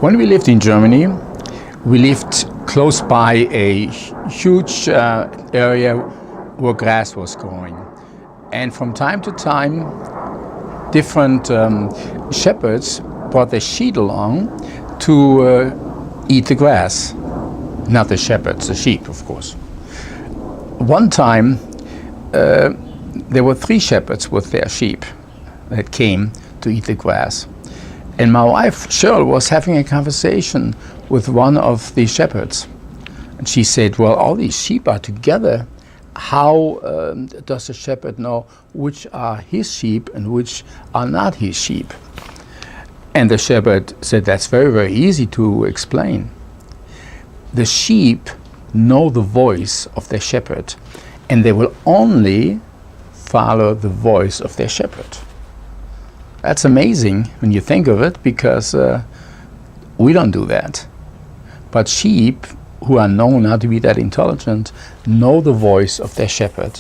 When we lived in Germany, we lived close by a huge area where grass was growing. And from time to time, different shepherds brought their sheep along to eat the grass. Not the shepherds, the sheep, of course. One time, there were 3 shepherds with their sheep that came to eat the grass. And my wife, Cheryl, was having a conversation with one of the shepherds. And she said, well, all these sheep are together. How does the shepherd know which are his sheep and which are not his sheep? And the shepherd said, that's very, very easy to explain. The sheep know the voice of their shepherd, and they will only follow the voice of their shepherd. That's amazing when you think of it, because we don't do that. But sheep, who are known not to be that intelligent, know the voice of their shepherd.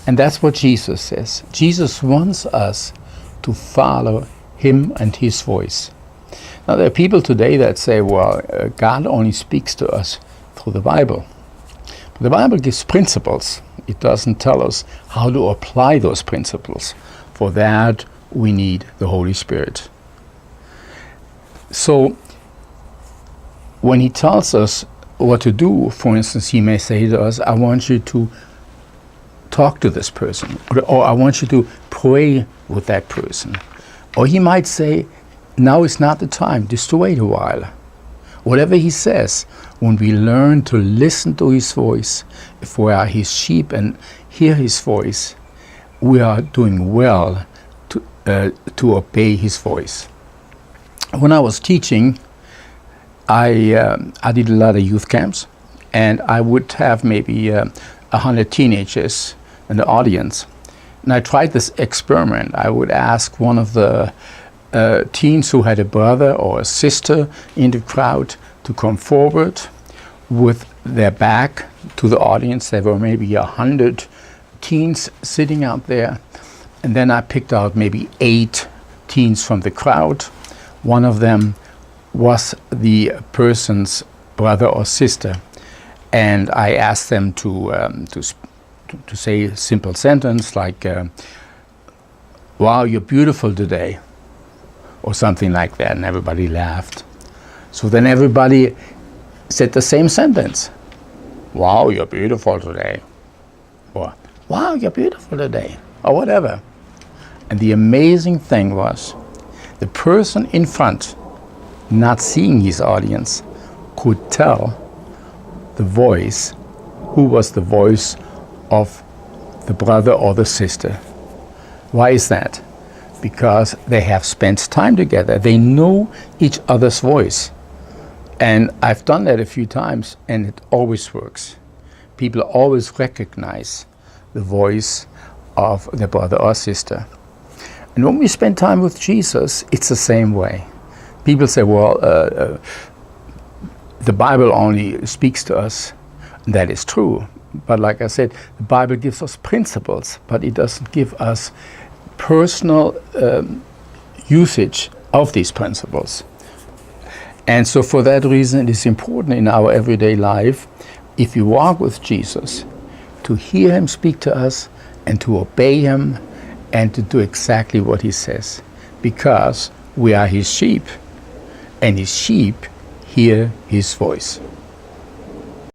And that's what Jesus says. Jesus wants us to follow him and his voice. Now, there are people today that say, well, God only speaks to us through the Bible. But the Bible gives principles. It doesn't tell us how to apply those principles. For that, we need the Holy Spirit. So, when he tells us what to do, for instance, he may say to us, I want you to talk to this person, or I want you to pray with that person. Or he might say, now is not the time, just to wait a while. Whatever he says, when we learn to listen to his voice, if we are his sheep and hear his voice, we are doing well to obey his voice. When I was teaching, I did a lot of youth camps, and I would have maybe 100 teenagers in the audience. And I tried this experiment. I would ask one of the teens who had a brother or a sister in the crowd to come forward with their back to the audience. There were maybe 100 teens sitting out there. And then I picked out maybe 8 teens from the crowd. One of them was the person's brother or sister. And I asked them to say a simple sentence like, wow, you're beautiful today, or something like that, and everybody laughed. So then everybody said the same sentence. Wow, you're beautiful today. Or, wow, you're beautiful today, or whatever. And the amazing thing was, the person in front, not seeing his audience, could tell the voice, who was the voice of the brother or the sister. Why is that? Because they have spent time together. They know each other's voice. And I've done that a few times, and it always works. People always recognize the voice of their brother or sister. And when we spend time with Jesus, it's the same way. People say, well, the Bible only speaks to us. And that is true. But like I said, the Bible gives us principles, but it doesn't give us personal usage of these principles. And so for that reason, it is important in our everyday life, if we walk with Jesus, to hear him speak to us and to obey him and to do exactly what he says, because we are his sheep, and his sheep hear his voice.